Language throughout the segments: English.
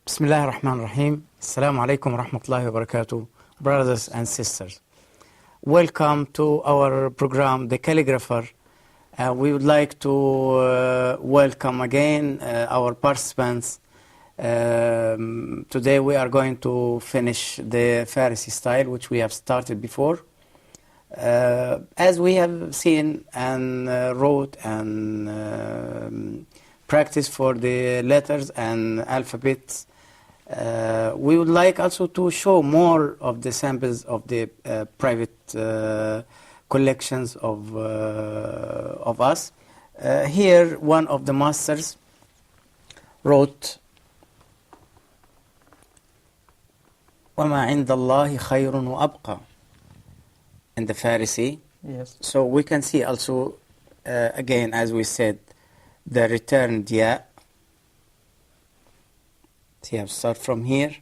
Bismillah ar-Rahman ar-Rahim. Assalamu alaikum wa rahmatullahi wa barakatuh. Brothers and sisters, welcome to our program, The Calligrapher. We would like to welcome again our participants. Today we are going to finish the Farsi style, which we have started before. As we have seen and wrote and practiced for the letters and alphabets, we would like also to show more of the samples of the private collections of us. Here, one of the masters wrote, وَمَا عِنْدَ اللَّهِ خَيْرٌ وَأَبْقَى in the Farsi. Yes. So we can see also, again, as we said, the returned ya. So you have to start from here,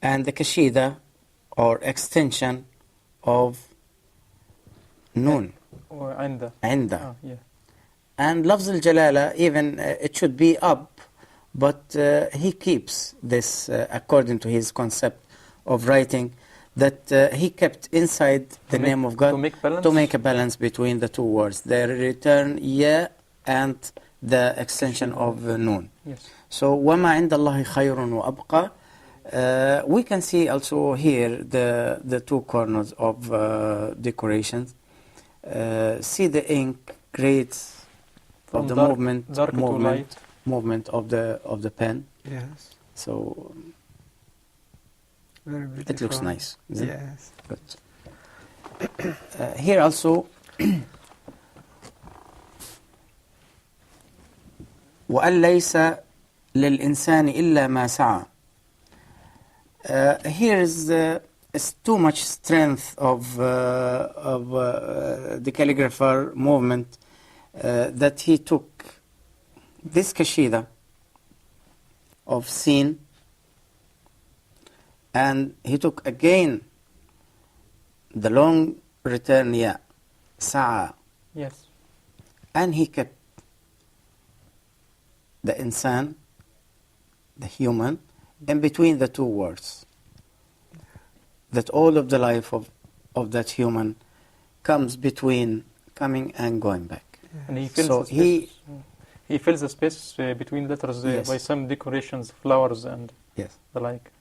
and the kashida or extension of noon. Or عند. عند. Yeah. And lafz al-jalala, even it should be up, but he keeps this according to his concept of writing, that he kept inside the name of God to make a balance between the two words, the return ya and the extension of noon. Yes. So وَمَا عِنْدَ اللَّهِ خَيْرٌ وَأَبْقَى. We can see also here the two corners of decorations. See the ink grades of the movement of the pen. Yes. So Very beautiful. it looks nice. Yes. Good. Here also وَأَنْ لَيْسَ لِلْإِنسَانِ إِلَّا مَا سَعَى. Here is too much strength of the calligrapher movement that he took this kashida of sin, and he took again the long return ya, sa'a. Yes. And he kept the insan, the human, in between the two words. That all of the life of that human comes between coming and going back. And he fills So the space. He fills the space between letters Yes. by some decorations, flowers and Yes. the like.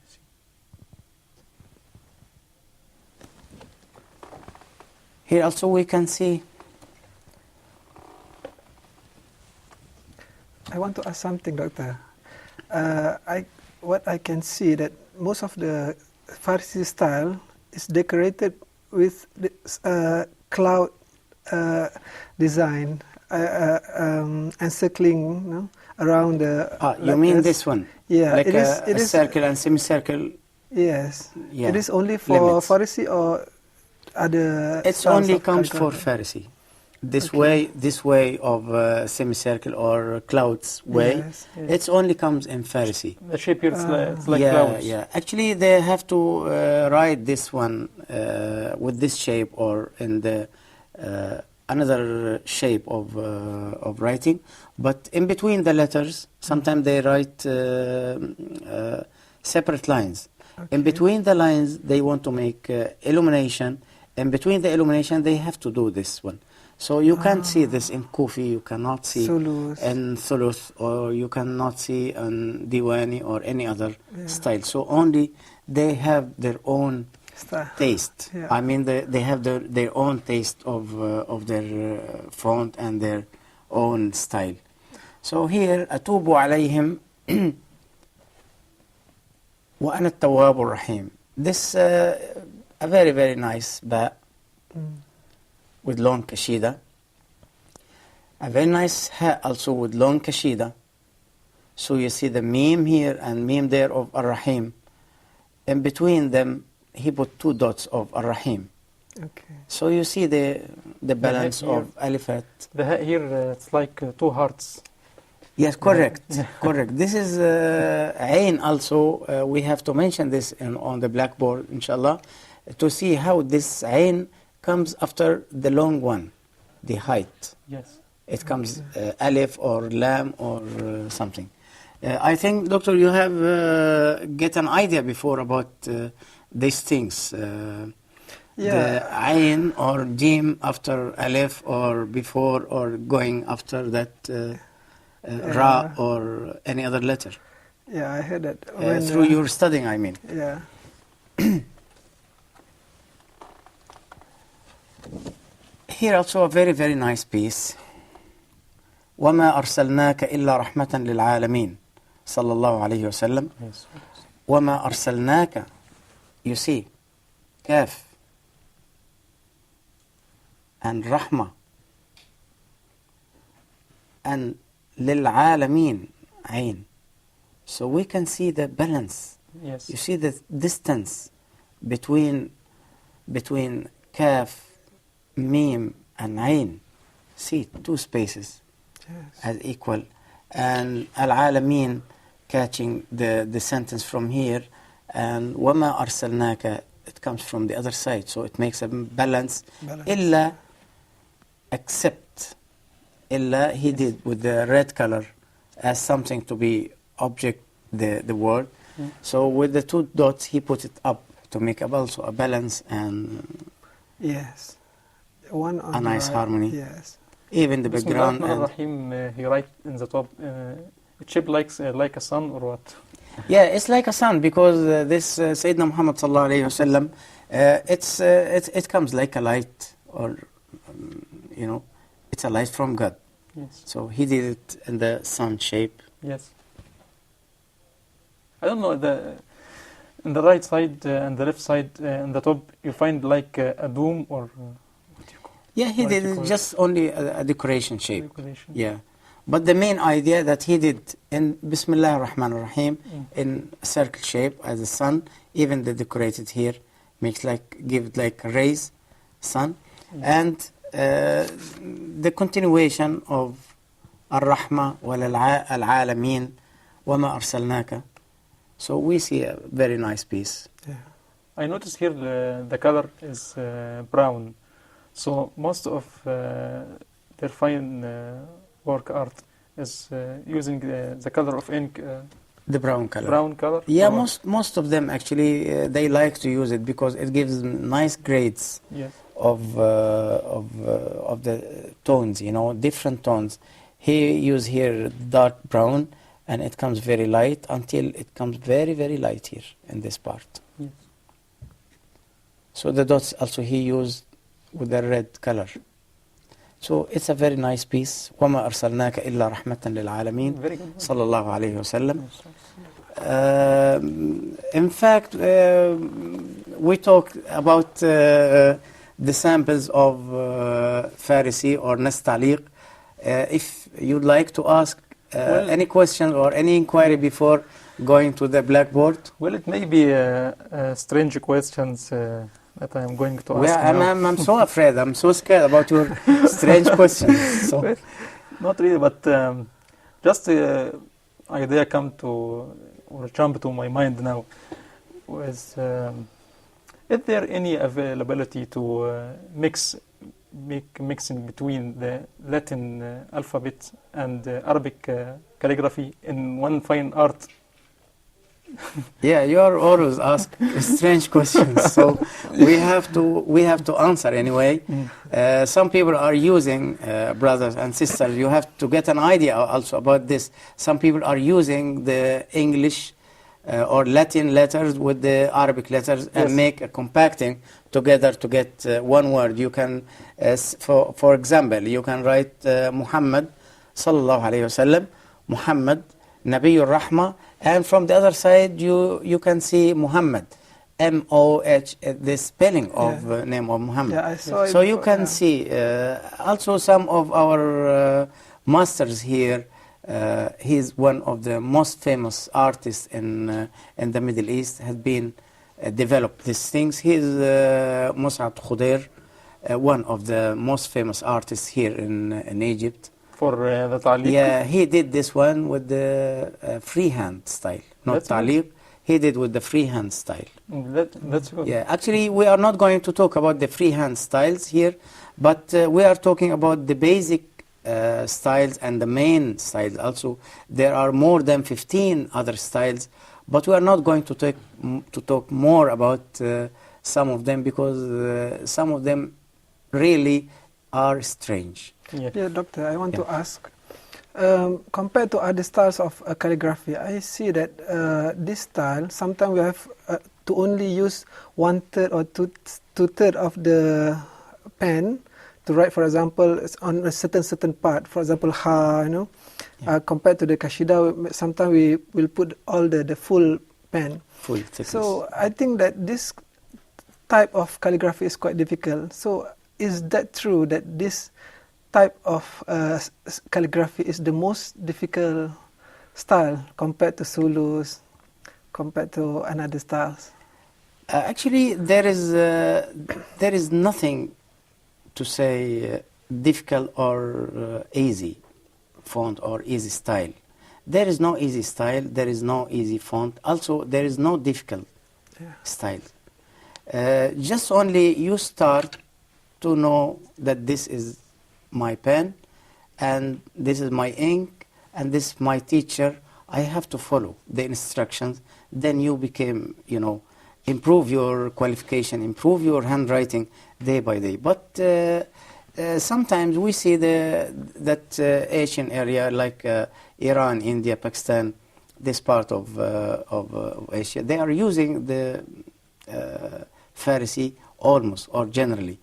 Here also we can see. I want to ask something, Doctor. What I can see that most of the Farsi style is decorated with cloud design, encircling around the. You mean this one? Yeah, like it a is circle and semicircle. Yes. Yeah. It is only for Limits. Farsi or other. It styles only of comes for calligraphy? Farsi. This Okay. way of semicircle or clouds way, Yes, yes. it only comes in Farsi. The shape here, it's like yeah, flowers. yeah. Actually, they have to write this one with this shape or in the another shape of writing. But in between the letters, sometimes they write separate lines. Okay. In between the lines, they want to make illumination. In between the illumination, they have to do this one. So you can't see this in Kufi, you cannot see Sulus. in Thuluth, or you cannot see in Diwani or any other style. So only they have their own Style. taste. Yeah. I mean, they have their own taste of their font and their own style. So here, أتوب عليهم وأنا التواب الرحيم. This a very, very nice ba with long kashida. A very nice ha also with long kashida. So you see the meme here and meme there of Ar-Rahim. In between them, he put 2 dots of Ar-Rahim. Okay. So you see the balance of alifat. The ha here, it's like 2 hearts. Yes, correct, correct. This is Ain also. We have to mention this on the blackboard, inshallah, to see how this Ain comes after the long one, the height. Yes. It comes Alif or Lam or something. I think, Doctor, you have get an idea before about these things. The Ain or Jim after Alif or before or going after that Ra or any other letter. Yeah, I heard that. Through your studying, I mean. Yeah. Here also a very, very nice piece. وَمَا أَرْسَلْنَاكَ إِلَّا رَحْمَةً لِلْعَالَمِينَ صلى الله عليه وسلم. Yes. وَمَا أَرْسَلْنَاكَ. You see, Kaf and Rahma and لِلْعَالَمِينَ Ain. So we can see the balance. Yes. You see the distance between Kaf, Mim and Ain. See, 2 spaces. Yes. As equal, and Al-Alamin catching the sentence from here, and وَمَا أَرْسَلْنَاكَ it comes from the other side, so it makes a balance. إِلَّا except إِلَّا he did with the red color as something to be object the word. So with the 2 dots he put it up to make also a balance and Yes. One on a nice the right. harmony. Yes. Even the background. Rahim, he write in the top, it shaped like a sun or what? Yeah, it's like a sun because this Sayyidina Muhammad sallallahu alayhi wasallam, it comes like a light, or you know, it's a light from God. Yes. So he did it in the sun shape. Yes. I don't know, in the right side and the left side and the top, you find like a dome or. Yeah, he did it just only a decoration shape. Decoration. Yeah. But the main idea that he did in Bismillah ar-Rahman ar-Rahim in circle shape as a sun, even the decorated here makes give like a rays, sun, and the continuation of ar-Rahma wal-Alamin wa-ma arsalnaka. So we see a very nice piece. Yeah. I noticed here the color is brown. So most of their fine work art is using the color of ink. The brown color. Brown color. Yeah, most of them actually they like to use it because it gives nice grades. Yes. Of the tones, you know, different tones. He used here dark brown, and it comes very light until it comes very, very light here in this part. Yes. So the dots also he used with the red color. So it's a very nice piece. وَمَا أَرْسَلْنَاكَ إِلَّا رَحْمَةً لِلْعَالَمِينَ Very good. صلى الله عليه وسلم. In fact, we talked about the samples of Farisi or Nastaliq. If you'd like to ask any question or any inquiry before going to the blackboard. Well, it may be strange questions that I'm going to ask now. I'm so afraid. I'm so scared about your strange questions. So. Well, not really, but just the idea come to or jump to my mind now was, is there any availability to mixing between the Latin alphabet and Arabic calligraphy in one fine art? Yeah, you are always ask strange questions, so we have to answer anyway. Some people are using, brothers and sisters, you have to get an idea also about this. Some people are using the English or Latin letters with the Arabic letters and make a compacting together to get one word. You can, for example, you can write Muhammad sallallahu alayhi wasallam, Muhammad Nabiyur Rahma, And from the other side, you can see Muhammad, M-O-H, the spelling of name of Muhammad. Yeah, I saw it So you before, can see also some of our masters here. He's one of the most famous artists in the Middle East. Has been developed these things. He's Mus'ab Khudair, one of the most famous artists here in Egypt. For the ta'liq? Yeah, he did this one with the freehand style, not That's good. ta'liq. He did with the freehand style. That's good. Yeah, actually, we are not going to talk about the freehand styles here, but we are talking about the basic styles and the main styles. Also, there are more than 15 other styles, but we are not going to talk more about some of them because some of them really are strange. Yeah. Yeah, doctor, I want to ask, compared to other styles of calligraphy, I see that this style, sometimes we have to only use 1/3 or two-thirds of the pen to write, for example, on a certain part, for example, ha, compared to the kashida, sometimes we will put all the full pen. Full thickness. So I think that this type of calligraphy is quite difficult. So is that true that this type of calligraphy is the most difficult style compared to Zulus, compared to another styles? Actually, there is nothing to say difficult or easy font or easy style. There is no easy style. There is no easy font. Also, there is no difficult style. Just only you start to know that this is my pen, and this is my ink, and this is my teacher. I have to follow the instructions. Then you became, improve your qualification, improve your handwriting day by day. But sometimes we see that Asian area like Iran, India, Pakistan, this part of Asia, they are using the Farsi almost or generally.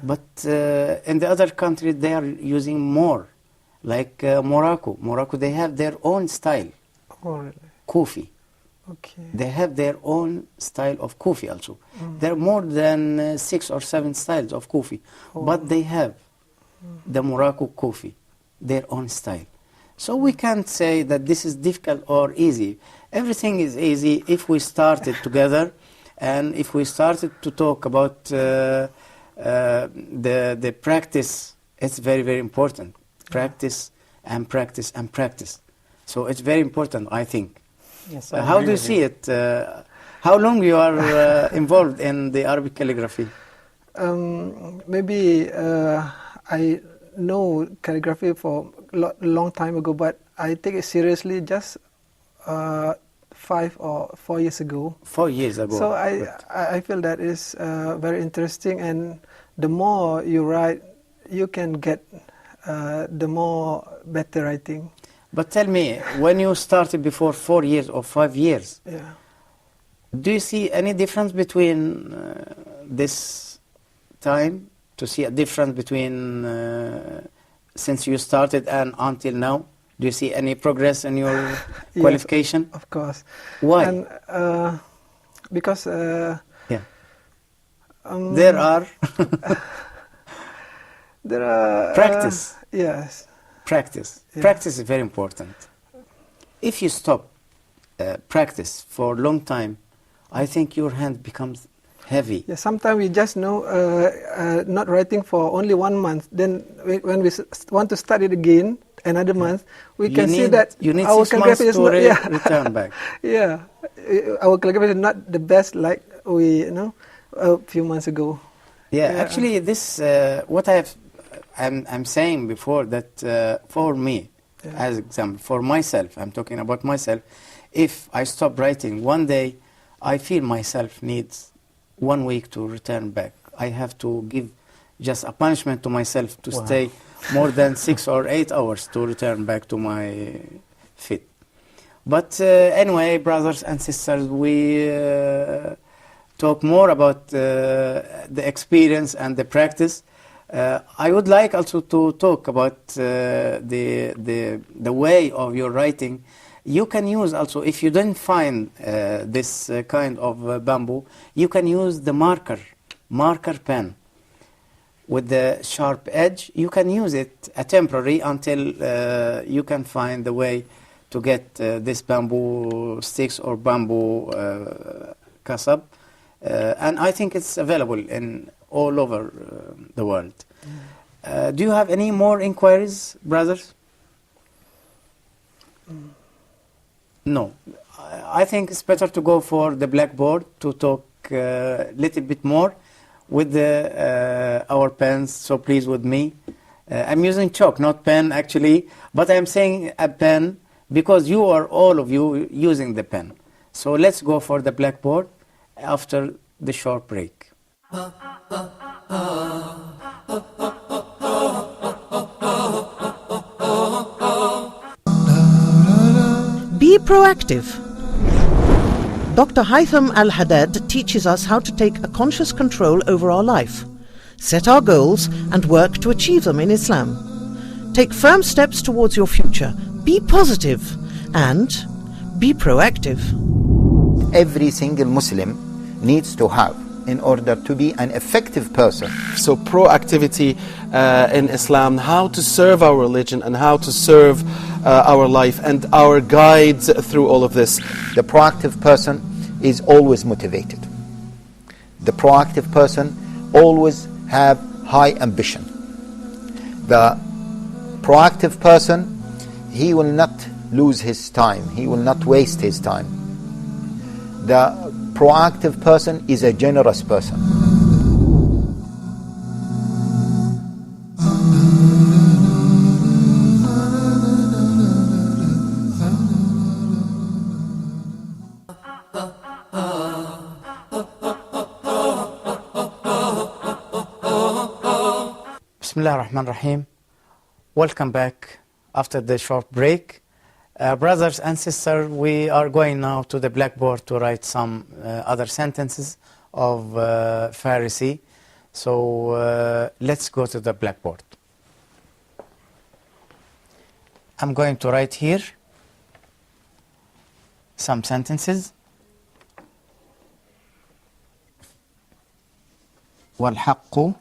But in the other countries, they are using more, like Morocco. Morocco, they have their own style, Oh, really? Kufi. Okay. They have their own style of Kufi also. There are more than 6 or 7 styles of Kufi, but they have the Morocco Kufi, their own style. So we can't say that this is difficult or easy. Everything is easy if we started together, and if we started to talk about the practice. It's very, very important. Practice and practice and practice. So it's very important, I think. Yes, How do you see it? How long you are involved in the Arabic calligraphy? Maybe I know calligraphy for a long time ago, but I take it seriously just 5 or 4 years ago. 4 years ago. So I feel that is very interesting, and the more you write, you can get the more better writing. But tell me, when you started before 4 years or 5 years, do you see any difference between this time, to see a difference between since you started and until now? Do you see any progress in your qualification? Yes, of course. Why? And, because there are practice. Yes. Practice. Yeah. Practice is very important. If you stop practice for a long time, I think your hand becomes heavy. Yeah, sometimes we just know not writing for only 1 month. Then when we want to start it again, another month, we can see that you need our 6 months calligraphy is to not, return back. Yeah, our calligraphy is not the best like we a few months ago. Yeah, actually, this what I'm saying before that for me, as example, for myself, I'm talking about myself. If I stop writing one day, I feel myself needs 1 week to return back. I have to give just a punishment to myself to stay more than 6 or 8 hours to return back to my feet. But anyway, brothers and sisters, we talk more about the experience and the practice. I would like also to talk about the way of your writing. You can use also, if you didn't find this kind of bamboo, you can use the marker pen with the sharp edge. You can use it temporary until you can find the way to get this bamboo sticks or bamboo kasab. And I think it's available in all over the world. Do you have any more inquiries, brothers? No. I think it's better to go for the blackboard to talk a little bit more with our pens, so please with me. I'm using chalk, not pen actually, but I'm saying a pen because you are all of you using the pen. So let's go for the blackboard after the short break. Be proactive. Dr. Haitham Al-Haddad teaches us how to take a conscious control over our life, set our goals and work to achieve them in Islam. Take firm steps towards your future. Be positive and be proactive. Every single Muslim needs to have in order to be an effective person. So proactivity in Islam, how to serve our religion and how to serve our life and our guides through all of this. The proactive person is always motivated. The proactive person always have high ambition. The proactive person, he will not lose his time. He will not waste his time. The proactive person is a generous person. Bismillah ar-Rahman ar-Rahim. Welcome back after the short break. Brothers and sisters, we are going now to the blackboard to write some other sentences of Pharisee. So let's go to the blackboard. I'm going to write here some sentences. والحق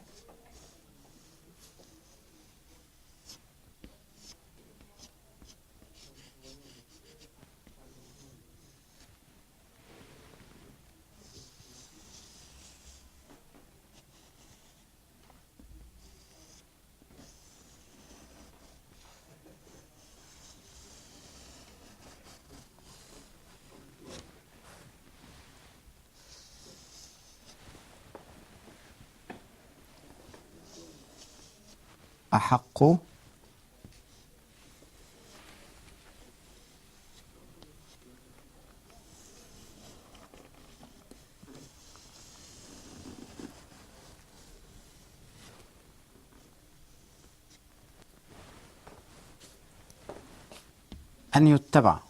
أحق أن يتبع.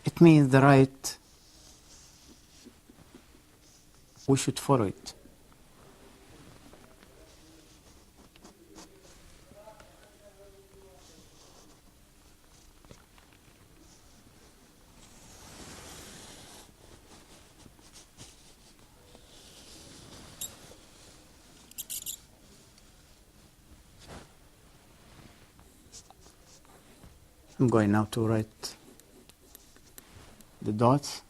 It means the right, we should follow it. I'm going now to write the dots.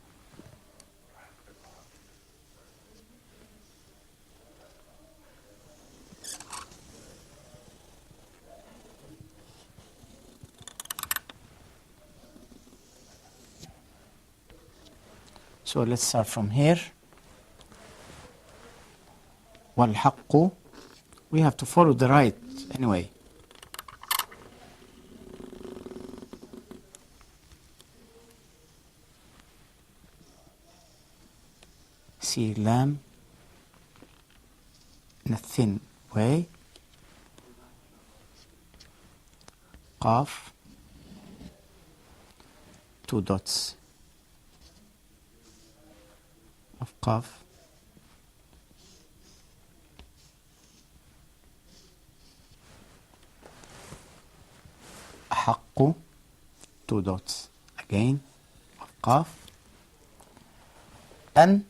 So let's start from here. والحق, we have to follow the right anyway. See lamb in a thin way. Qaf, two dots of qaf. الحق, 2 dots again of قاف, أن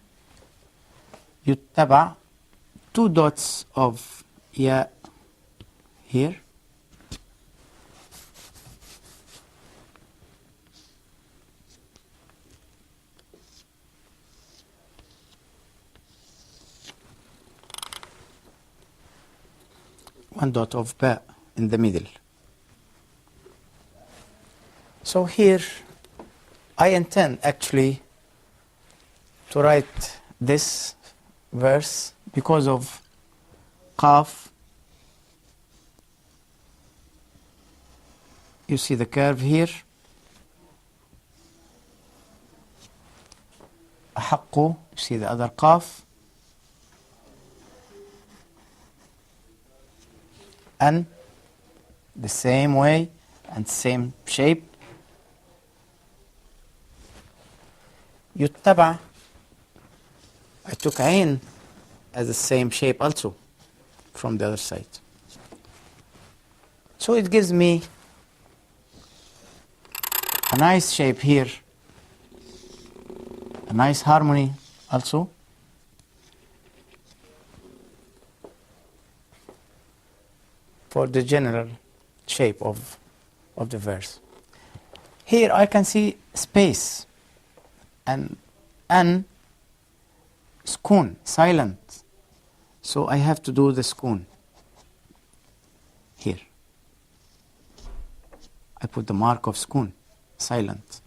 يتبع, 2 dots of ياء here, one dot of باء in the middle. So here I intend actually to write this verse because of قاف. You see the curve here. أحق, you see the other قاف. And the same way and same shape. يتبع, I took عين as the same shape also from the other side. So it gives me a nice shape here, a nice harmony also. For the general shape of the verse. Here I can see space and sukun, silent. So I have to do the sukun here. I put the mark of sukun, silent.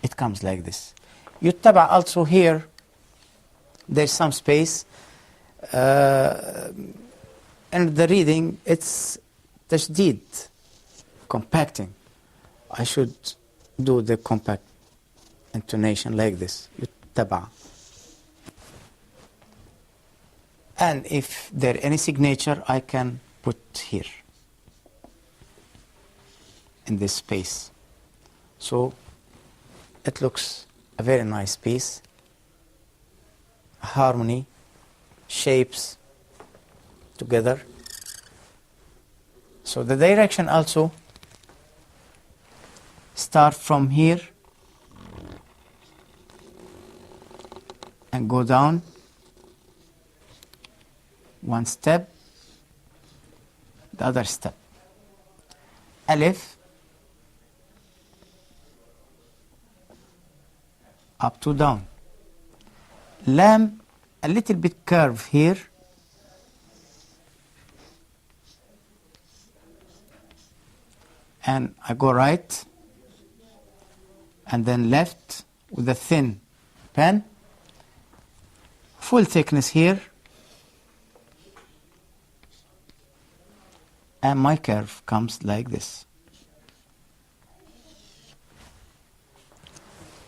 It comes like this. يتبع also here, there's some space. And the reading, it's tashdid, compacting. I should do the compact intonation like this. يتبع. And if there any signature, I can put here in this space. So it looks a very nice piece. Harmony, shapes together. So the direction also start from here and go down one step, the other step. Alif, up to down. Lam, a little bit curve here. And I go right and then left with a thin pen, full thickness here, and my curve comes like this.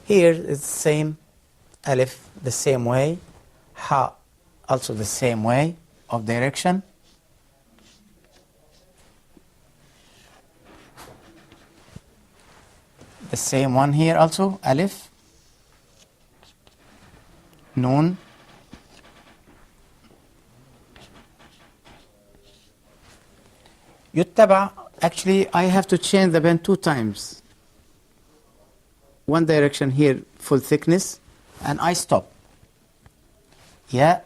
Here it's the same, alif the same way, ha also the same way of direction. The same one here also, alif, noon, يتبع. Actually, I have to change the pen 2 times. One direction here, full thickness, and I stop. Yeah,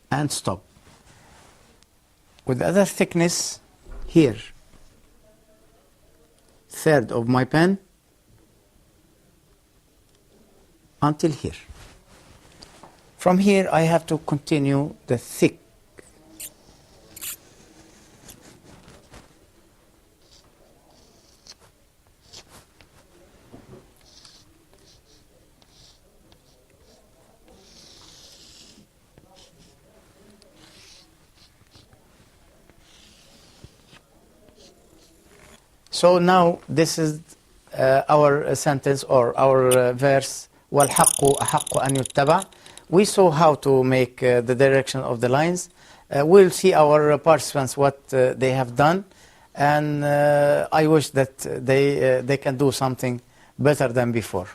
and stop. With the other thickness here. Third of my pen until here. From here I have to continue the thick. So now this is our sentence or our verse. وَالْحَقُّ أَحَقُّ أَنْ يُتَّبَعْ. We saw how to make the direction of the lines. We'll see our participants what they have done, and I wish that they can do something better than before.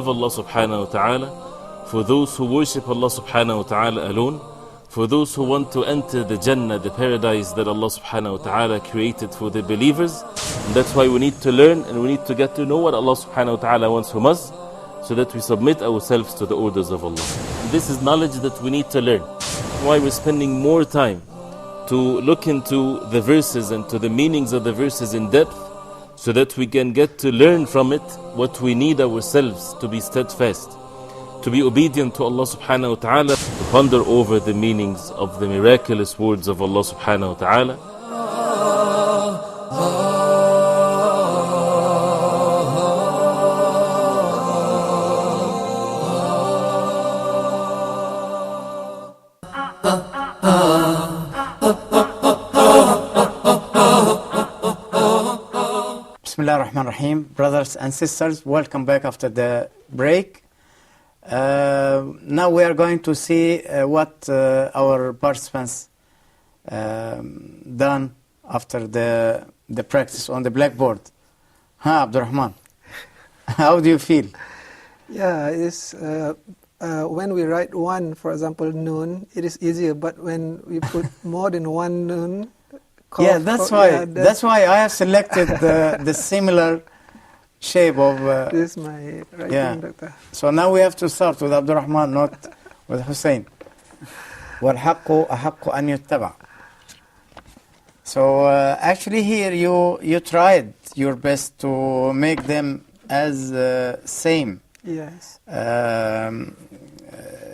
love Allah subhanahu wa ta'ala, for those who worship Allah subhanahu wa ta'ala alone, for those who want to enter the Jannah, the paradise that Allah subhanahu wa ta'ala created for the believers. And that's why we need to learn and we need to get to know what Allah subhanahu wa ta'ala wants from us, so that we submit ourselves to the orders of Allah. This is knowledge that we need to learn. Why we're spending more time to look into the verses and to the meanings of the verses in depth, so that we can get to learn from it what we need ourselves to be steadfast, to be obedient to Allah subhanahu wa ta'ala, to ponder over the meanings of the miraculous words of Allah subhanahu wa ta'ala. Bismillah ar-Rahman ar-Rahim. Brothers and sisters, welcome back after the break. Now we are going to see what our participants done after the practice on the blackboard. Abdurrahman, how do you feel? Yeah, it's when we write one, for example, noon, it is easier. But when we put more than one noon, yeah, that's why I have selected the similar shape of. This is my writing, yeah. Doctor. So now we have to start with Abdurrahman, not with Hussein. وَالْحَقُّ أَحَقُّ أَنْ يُتَّبَعَ. So actually here you tried your best to make them as same. Yes.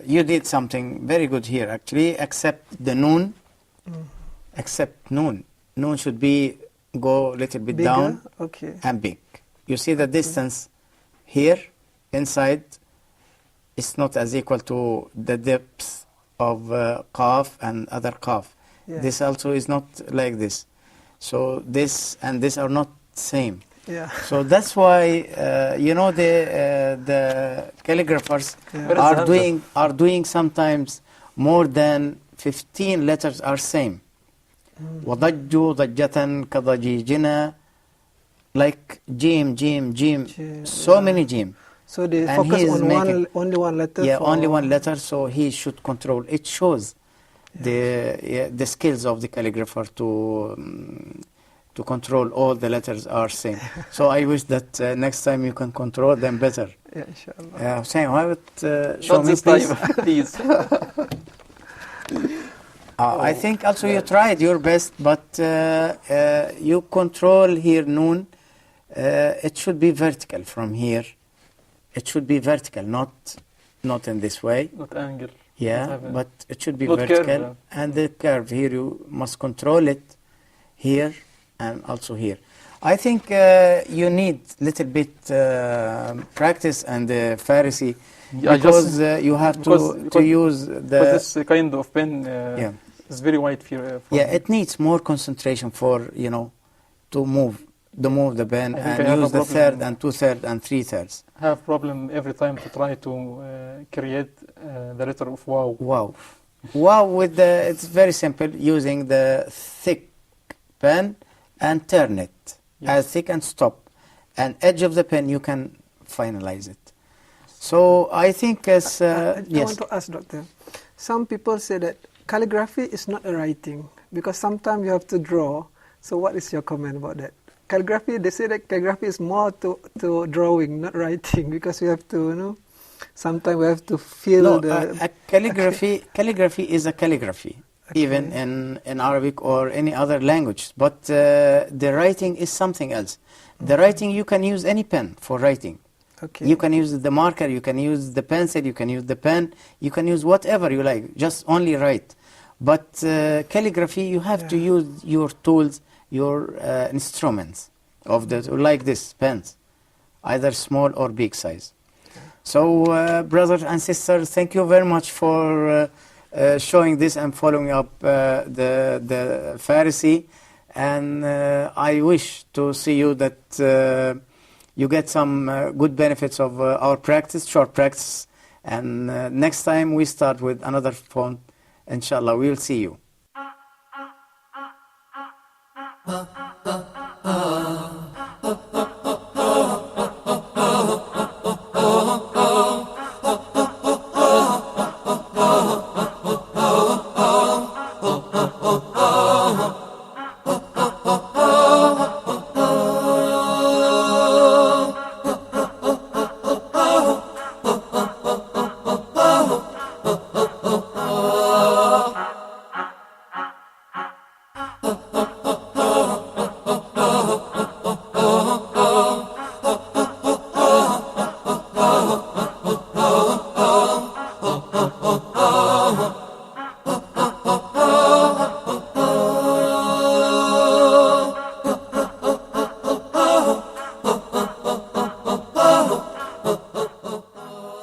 You did something very good here actually, except the noon. Except noon. Noon should be go a little bit Bigger? down Okay. and big. You see the distance here inside is not as equal to the depth of qaf and other qaf. Yeah. This also is not like this. So this and this are not same. Yeah. So that's why you know the calligraphers Yeah. are doing sometimes more than 15 letters are same. وَضَجُّوا ضَجَّةً كَضَجِيجِنَا, like jim, so many jim. So they And focus he is on making- only one letter. Yeah, for only one letter, so he should control. It shows the skills of the calligrapher to control all the letters are same. So I wish that next time you can control them better. Yeah, inshallah. Yeah, Hussein, have it show Not me this please. time, please. I think also you tried your best, but you control here noon. It should be vertical from here. It should be vertical, not in this way. Not angle. Yeah, Not have a- but it should be Not vertical. curve, yeah. And the curve here, you must control it here and also here. I think you need little bit practice and the Pharisee, Yeah, because you have to use But the... this kind of pen Yeah. is very wide for Yeah, it needs more concentration for, to move the pen I think I have and a use the problem. third and 2/3 and 3/3. have problem every time to try to create the letter of wow. Wow. Wow, it's very simple, using the thick pen and turn it as thick and stop. And edge of the pen, you can finalize it. So I think as, I yes. want to ask, Doctor. Some people say that calligraphy is not a writing because sometimes you have to draw. So what is your comment about that? Calligraphy, they say that calligraphy is more to drawing, not writing, because we have to, sometimes we have to feel No, the... calligraphy is a calligraphy, even in Arabic or any other language. But the writing is something else. The writing, you can use any pen for writing. Okay. You can use the marker, you can use the pencil, you can use the pen, you can use whatever you like, just only write. But calligraphy, you have to use your tools, your instruments, like this, pens, either small or big size. So, brothers and sisters, thank you very much for showing this and following up the Pharisee. And I wish to see you that you get some good benefits of our practice, short practice. And next time we start with another font, inshallah, we will see you. oh, oh.